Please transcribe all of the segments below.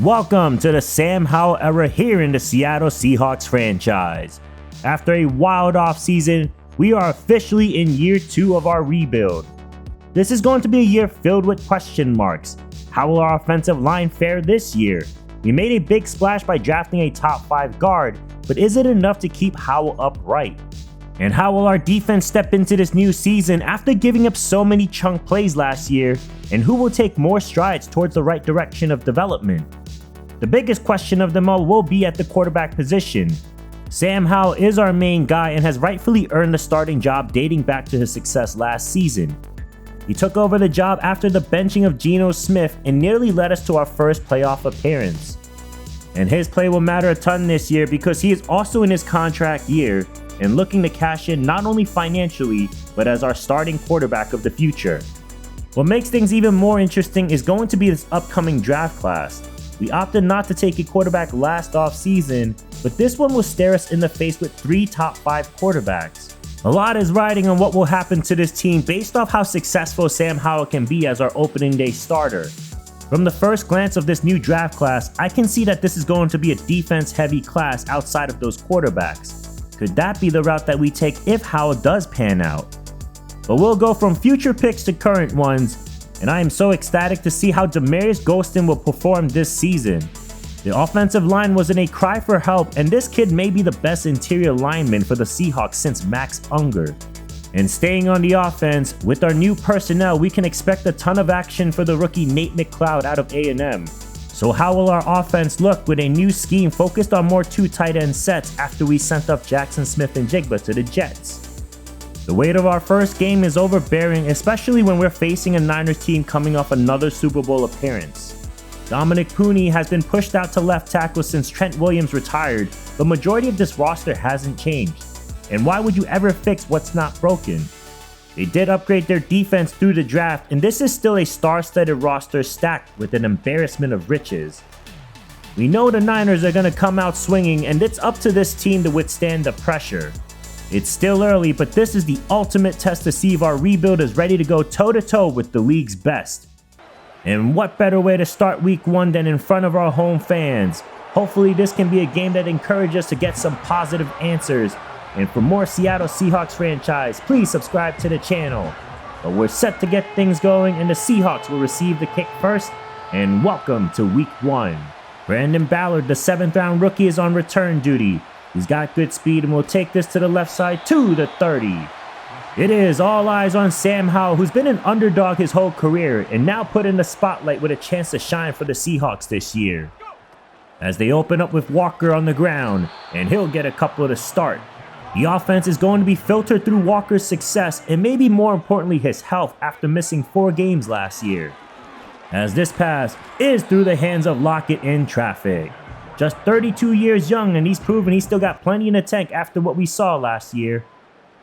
Welcome to the Sam Howell era here in the Seattle Seahawks franchise. After a wild offseason, we are officially in year 2 of our rebuild. This is going to be a year filled with question marks. How will our offensive line fare this year? We made a big splash by drafting a top 5 guard, but is it enough to keep Howell upright? And how will our defense step into this new season after giving up so many chunk plays last year? And who will take more strides towards the right direction of development? The biggest question of them all will be at the quarterback position. Sam Howell is our main guy and has rightfully earned the starting job dating back to his success last season. He took over the job after the benching of Geno Smith and nearly led us to our first playoff appearance. And his play will matter a ton this year because he is also in his contract year and looking to cash in not only financially, but as our starting quarterback of the future. What makes things even more interesting is going to be this upcoming draft class. We opted not to take a quarterback last offseason, but this one will stare us in the face with 3 top 5 quarterbacks. A lot is riding on what will happen to this team based off how successful Sam Howell can be as our opening day starter. From the first glance of this new draft class, I can see that this is going to be a defense-heavy class outside of those quarterbacks. Could that be the route that we take if Howell does pan out? But we'll go from future picks to current ones, and I am so ecstatic to see how Demarius Golston will perform this season. The offensive line was in a cry for help, and this kid may be the best interior lineman for the Seahawks since Max Unger. And staying on the offense, with our new personnel, we can expect a ton of action for the rookie Nate McLeod out of A&M. So how will our offense look with a new scheme focused on more 2 tight end sets after we sent up Jackson Smith-Njigba to the Jets? The weight of our first game is overbearing, especially when we're facing a Niners team coming off another Super Bowl appearance. Dominic Pooney has been pushed out to left tackle since Trent Williams retired. The majority of this roster hasn't changed. And why would you ever fix what's not broken? They did upgrade their defense through the draft, and this is still a star-studded roster stacked with an embarrassment of riches. We know the Niners are going to come out swinging, and it's up to this team to withstand the pressure. It's still early, but this is the ultimate test to see if our rebuild is ready to go toe-to-toe with the league's best. And what better way to start week 1 than in front of our home fans? Hopefully this can be a game that encourages us to get some positive answers. And for more Seattle Seahawks franchise, please subscribe to the channel. But we're set to get things going, and the Seahawks will receive the kick first. And welcome to week 1. Brandon Ballard, the 7th round rookie, is on return duty. He's got good speed and will take this to the left side to the 30. It is all eyes on Sam Howell, who's been an underdog his whole career and now put in the spotlight with a chance to shine for the Seahawks this year. As they open up with Walker on the ground, and he'll get a couple to start. The offense is going to be filtered through Walker's success and maybe more importantly his health after missing 4 games last year. As this pass is through the hands of Lockett in traffic. Just 32 years young, and he's proven he's still got plenty in the tank after what we saw last year.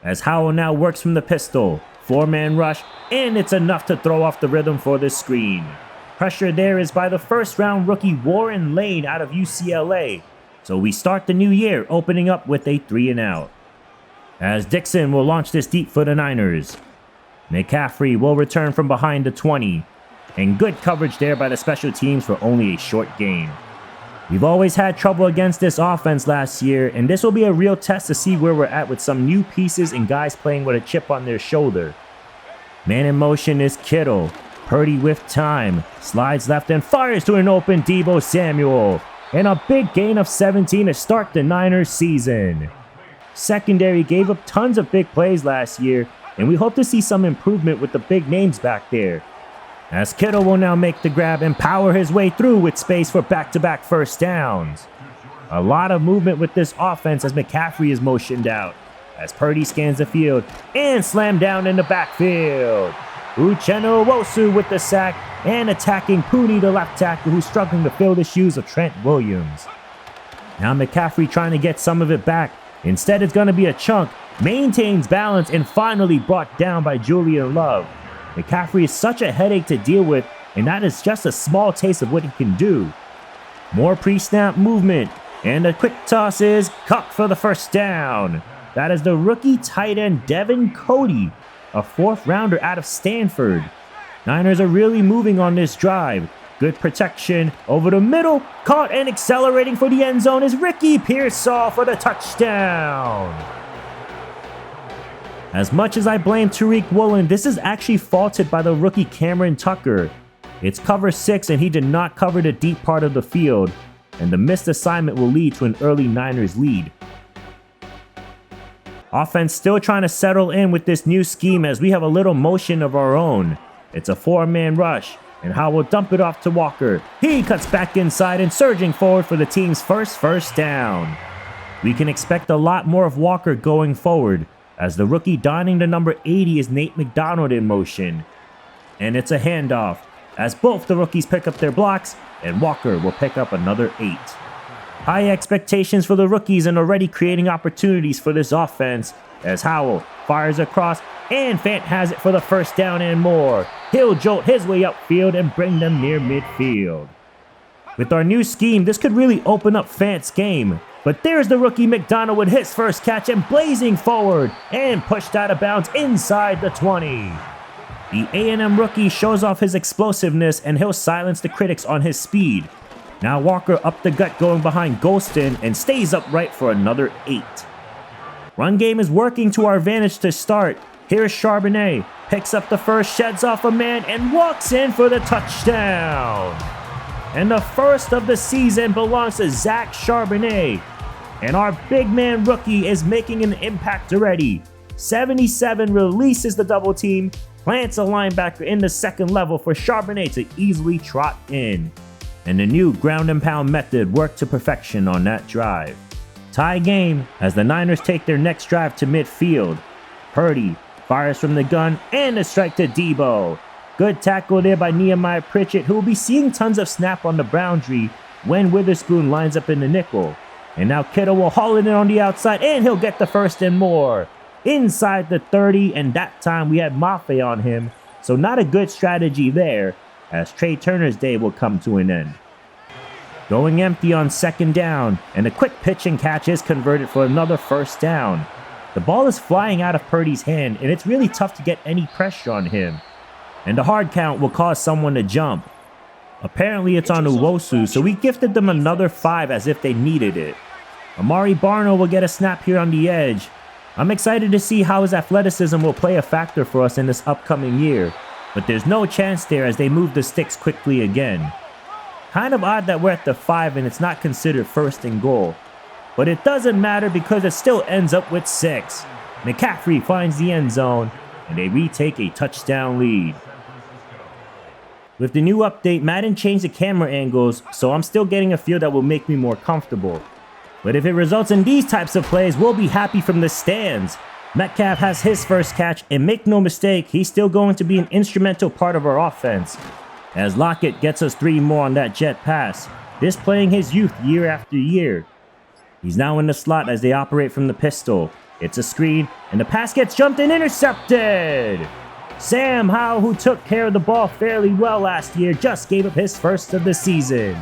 As Howell now works from the pistol, 4-man rush, and it's enough to throw off the rhythm for the screen. Pressure there is by the 1st round rookie Warren Lane out of UCLA. So we start the new year opening up with a 3-and-out. As Dixon will launch this deep for the Niners. McCaffrey will return from behind the 20. And good coverage there by the special teams for only a short gain. We've always had trouble against this offense last year, and this will be a real test to see where we're at with some new pieces and guys playing with a chip on their shoulder. Man in motion is Kittle. Purdy with time. Slides left and fires to an open Deebo Samuel. And a big gain of 17 to start the Niners season. Secondary gave up tons of big plays last year, and we hope to see some improvement with the big names back there. As Kittle will now make the grab and power his way through with space for back-to-back first downs. A lot of movement with this offense as McCaffrey is motioned out. As Purdy scans the field and slammed down in the backfield. Uchenna Nwosu with the sack and attacking Pooney, the left tackle, who's struggling to fill the shoes of Trent Williams. Now McCaffrey trying to get some of it back. Instead it's going to be a chunk. Maintains balance and finally brought down by Julian Love. McCaffrey is such a headache to deal with, and that is just a small taste of what he can do. More pre-snap movement, and a quick toss is Cook for the first down. That is the rookie tight end Devin Cody, a 4th rounder out of Stanford. Niners are really moving on this drive. Good protection over the middle. Caught and accelerating for the end zone is Ricky Pearsall for the touchdown. As much as I blame Tariq Woolen, this is actually faulted by the rookie Cameron Tucker. It's cover 6 and he did not cover the deep part of the field, and the missed assignment will lead to an early Niners lead. Offense still trying to settle in with this new scheme as we have a little motion of our own. It's a 4-man rush, and Howe will dump it off to Walker. He cuts back inside and surging forward for the team's first down. We can expect a lot more of Walker going forward, as the rookie donning the number 80 is Nate McDonald in motion. And it's a handoff, as both the rookies pick up their blocks, and Walker will pick up another 8. High expectations for the rookies and already creating opportunities for this offense, as Howell fires across and Fant has it for the first down and more. He'll jolt his way upfield and bring them near midfield. With our new scheme, this could really open up Fant's game. But there's the rookie McDonald with his first catch and blazing forward and pushed out of bounds inside the 20. The A&M rookie shows off his explosiveness and he'll silence the critics on his speed. Now Walker up the gut going behind Golston and stays upright for another 8. Run game is working to our advantage to start. Here's Charbonnet, picks up the first, sheds off a man, and walks in for the touchdown. And the first of the season belongs to Zach Charbonnet. And our big man rookie is making an impact already. 77 releases the double team, plants a linebacker in the second level for Charbonnet to easily trot in. And the new ground and pound method worked to perfection on that drive. Tie game as the Niners take their next drive to midfield. Purdy fires from the gun and a strike to Debo. Good tackle there by Nehemiah Pritchett, who will be seeing tons of snap on the boundary when Witherspoon lines up in the nickel. And now Kittle will haul it in on the outside and he'll get the first and more. Inside the 30, and that time we had Mafe on him, so not a good strategy there, as Trey Turner's day will come to an end. Going empty on second down, and a quick pitch and catch is converted for another first down. The ball is flying out of Purdy's hand, and it's really tough to get any pressure on him. And the hard count will cause someone to jump. Apparently it's on Uwosu, so we gifted them another 5 as if they needed it. Amari Barno will get a snap here on the edge. I'm excited to see how his athleticism will play a factor for us in this upcoming year, but there's no chance there as they move the sticks quickly again. Kind of odd that we're at the 5 and it's not considered first and goal. But it doesn't matter because it still ends up with 6. McCaffrey finds the end zone and they retake a touchdown lead. With the new update, Madden changed the camera angles, so I'm still getting a feel that will make me more comfortable. But if it results in these types of plays, we'll be happy from the stands. Metcalf has his first catch, and make no mistake, he's still going to be an instrumental part of our offense. As Lockett gets us 3 more on that jet pass, displaying his youth year after year. He's now in the slot as they operate from the pistol. It's a screen, and the pass gets jumped and intercepted! Sam Howell, who took care of the ball fairly well last year, just gave up his first of the season.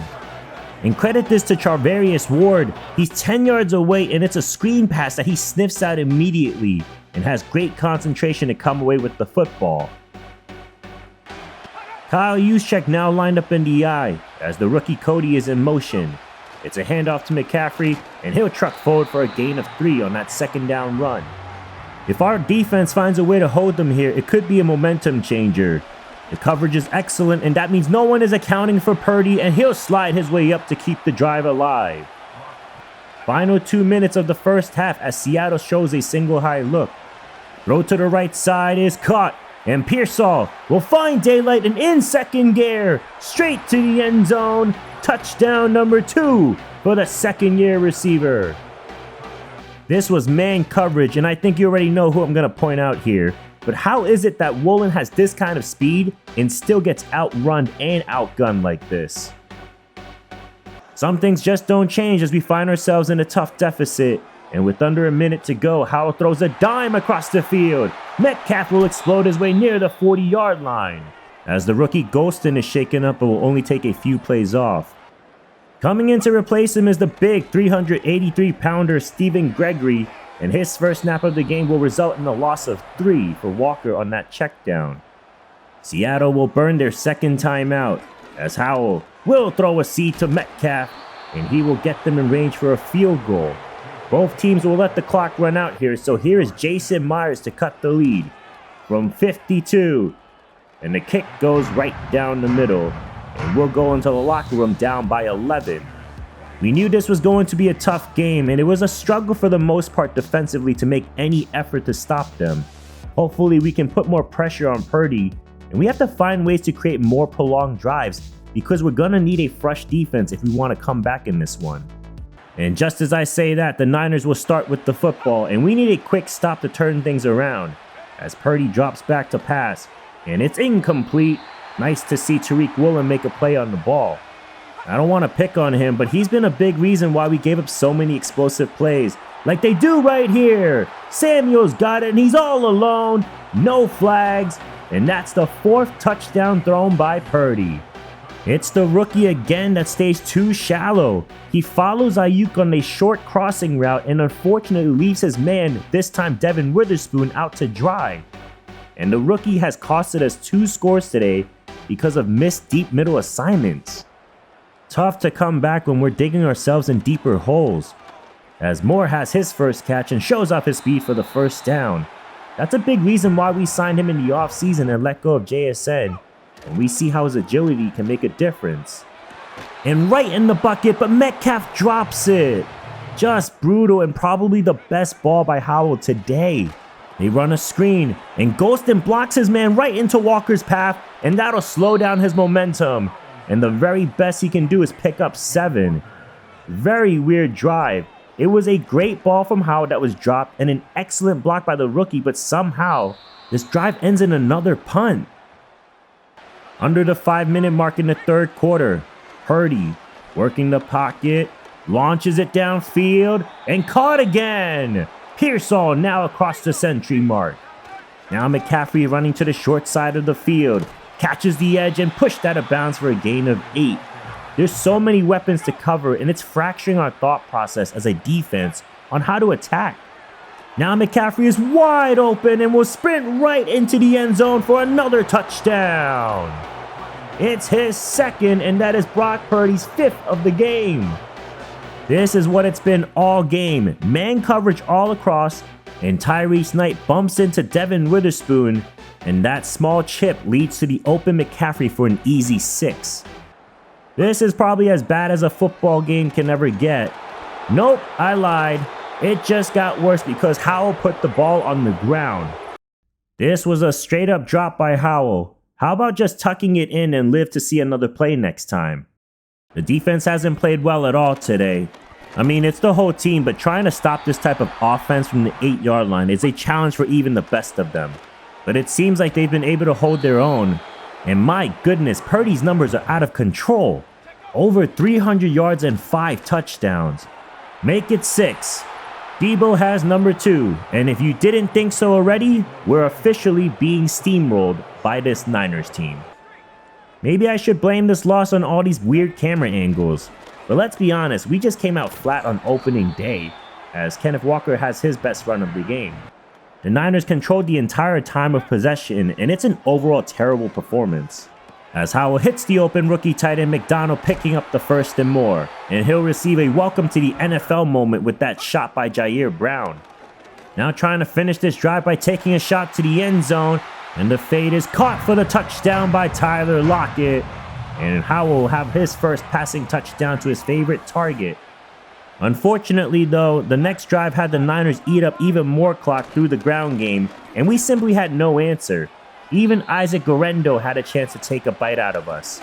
And credit this to Charvarius Ward. He's 10 yards away and it's a screen pass that he sniffs out immediately and has great concentration to come away with the football. Kyle Juszczyk now lined up in the eye as the rookie Cody is in motion. It's a handoff to McCaffrey and he'll truck forward for a gain of 3 on that second down run. If our defense finds a way to hold them here, it could be a momentum changer. The coverage is excellent, and that means no one is accounting for Purdy, and he'll slide his way up to keep the drive alive. Final 2 minutes of the first half as Seattle shows a single high look. Throw to the right side is caught, and Pearsall will find daylight and in second gear, straight to the end zone. Touchdown number 2 for the second-year receiver. This was man coverage, and I think you already know who I'm going to point out here. But how is it that Woolen has this kind of speed and still gets outrun and outgunned like this? Some things just don't change as we find ourselves in a tough deficit. And with under a minute to go, Howell throws a dime across the field. Metcalf will explode his way near the 40-yard line. As the rookie Golston is shaken up but will only take a few plays off. Coming in to replace him is the big 383-pounder Stephen Gregory. And his first snap of the game will result in a loss of 3 for Walker on that check down. Seattle will burn their second timeout. as Howell will throw a seed to Metcalf, and he will get them in range for a field goal. Both teams will let the clock run out here, so here is Jason Myers to cut the lead from 52. And the kick goes right down the middle, and we'll go into the locker room down by 11. We knew this was going to be a tough game, and it was a struggle for the most part defensively to make any effort to stop them. Hopefully we can put more pressure on Purdy, and we have to find ways to create more prolonged drives because we're gonna need a fresh defense if we want to come back in this one. And just as I say that, the Niners will start with the football, and we need a quick stop to turn things around as Purdy drops back to pass, and it's incomplete. Nice to see Tariq Woolen make a play on the ball. I don't want to pick on him, but he's been a big reason why we gave up so many explosive plays, like they do right here. Samuel's got it, and he's all alone, no flags, and that's the 4th touchdown thrown by Purdy. It's the rookie again that stays too shallow. He follows Ayuk on a short crossing route and unfortunately leaves his man, this time Devin Witherspoon, out to dry. And the rookie has costed us 2 scores today because of missed deep middle assignments. Tough to come back when we're digging ourselves in deeper holes. As Moore has his first catch and shows off his speed for the first down. That's a big reason why we signed him in the offseason and let go of JSN. And we see how his agility can make a difference. And right in the bucket, but Metcalf drops it. Just brutal and probably the best ball by Howell today. They run a screen, and Golston blocks his man right into Walker's path, and that'll slow down his momentum. And the very best he can do is pick up 7. Very weird drive. It was a great ball from Howell that was dropped, and an excellent block by the rookie, but somehow, this drive ends in another punt. Under the 5-minute mark in the 3rd quarter, Purdy, working the pocket, launches it downfield, and caught again! Pearsall now across the century mark. Now McCaffrey running to the short side of the field, catches the edge and pushed out of bounds for a gain of 8. There's so many weapons to cover, and it's fracturing our thought process as a defense on how to attack. Now McCaffrey is wide open and will sprint right into the end zone for another touchdown. It's his 2nd, and that is Brock Purdy's 5th of the game. This is what it's been all game. Man coverage all across, and Tyrese Knight bumps into Devin Witherspoon, and that small chip leads to the open McCaffrey for an easy 6. This is probably as bad as a football game can ever get. Nope, I lied. It just got worse because Howell put the ball on the ground. This was a straight up drop by Howell. How about just tucking it in and live to see another play next time? The defense hasn't played well at all today. I mean, it's the whole team, but trying to stop this type of offense from the 8-yard line is a challenge for even the best of them. But it seems like they've been able to hold their own. And my goodness, Purdy's numbers are out of control. Over 300 yards and 5 touchdowns. Make it 6. Debo has number 2, and if you didn't think so already, we're officially being steamrolled by this Niners team. Maybe I should blame this loss on all these weird camera angles, but let's be honest, we just came out flat on opening day, as Kenneth Walker has his best run of the game. The Niners controlled the entire time of possession, and it's an overall terrible performance. As Howell hits the open rookie tight end McDonald picking up the 1st and more, and he'll receive a welcome to the NFL moment with that shot by Jair Brown. Now trying to finish this drive by taking a shot to the end zone, and the fade is caught for the touchdown by Tyler Lockett, and Howell will have his first passing touchdown to his favorite target. Unfortunately though, the next drive had the Niners eat up even more clock through the ground game, and we simply had no answer. Even Isaac Guerrero had a chance to take a bite out of us.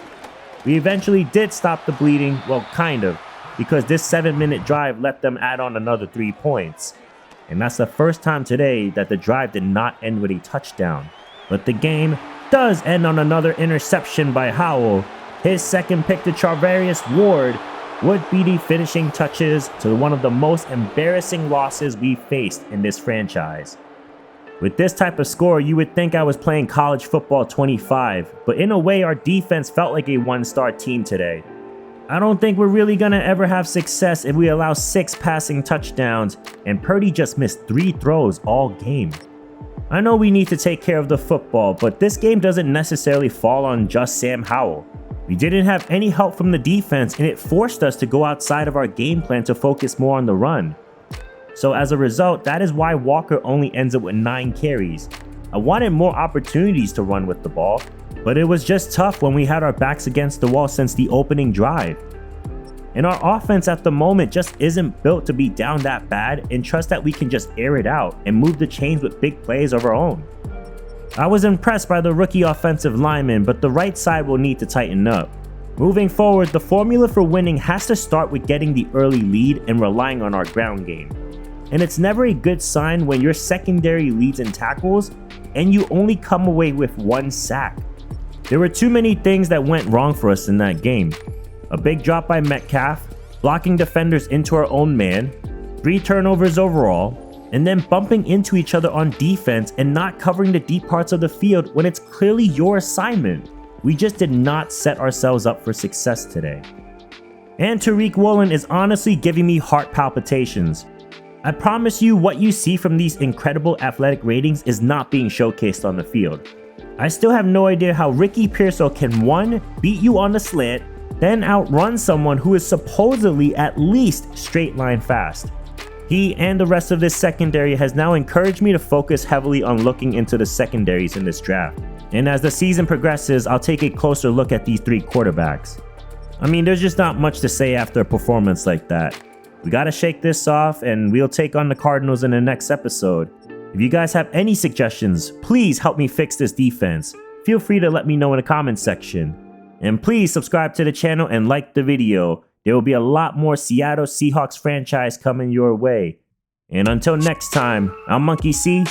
We eventually did stop the bleeding, well kind of, because this 7-minute drive let them add on another 3 points. And that's the first time today that the drive did not end with a touchdown. But the game does end on another interception by Howell. His 2nd pick to Charvarius Ward would be the finishing touches to one of the most embarrassing losses we've faced in this franchise. With this type of score, you would think I was playing college football 25, but in a way our defense felt like a 1-star team today. I don't think we're really gonna ever have success if we allow 6 passing touchdowns, and Purdy just missed 3 throws all game. I know we need to take care of the football, but this game doesn't necessarily fall on just Sam Howell. We didn't have any help from the defense, and it forced us to go outside of our game plan to focus more on the run. So as a result, that is why Walker only ends up with 9 carries. I wanted more opportunities to run with the ball, but it was just tough when we had our backs against the wall since the opening drive. And our offense at the moment just isn't built to be down that bad and trust that we can just air it out and move the chains with big plays of our own. I was impressed by the rookie offensive lineman, but the right side will need to tighten up. Moving forward, the formula for winning has to start with getting the early lead and relying on our ground game. And it's never a good sign when your secondary leads in tackles and you only come away with 1 sack. There were too many things that went wrong for us in that game. A big drop by Metcalf, blocking defenders into our own man, 3 turnovers overall, and then bumping into each other on defense and not covering the deep parts of the field when it's clearly your assignment. We just did not set ourselves up for success today. And Tariq Woolen is honestly giving me heart palpitations. I promise you, what you see from these incredible athletic ratings is not being showcased on the field. I still have no idea how Ricky Pearsall can 1. Beat you on the slant, then outrun someone who is supposedly at least straight line fast. He and the rest of this secondary has now encouraged me to focus heavily on looking into the secondaries in this draft. And as the season progresses, I'll take a closer look at these 3 quarterbacks. I mean, there's just not much to say after a performance like that. We gotta shake this off, and we'll take on the Cardinals in the next episode. If you guys have any suggestions, please help me fix this defense. Feel free to let me know in the comments section. And please subscribe to the channel and like the video. There will be a lot more Seattle Seahawks franchise coming your way. And until next time, I'm Monkey C.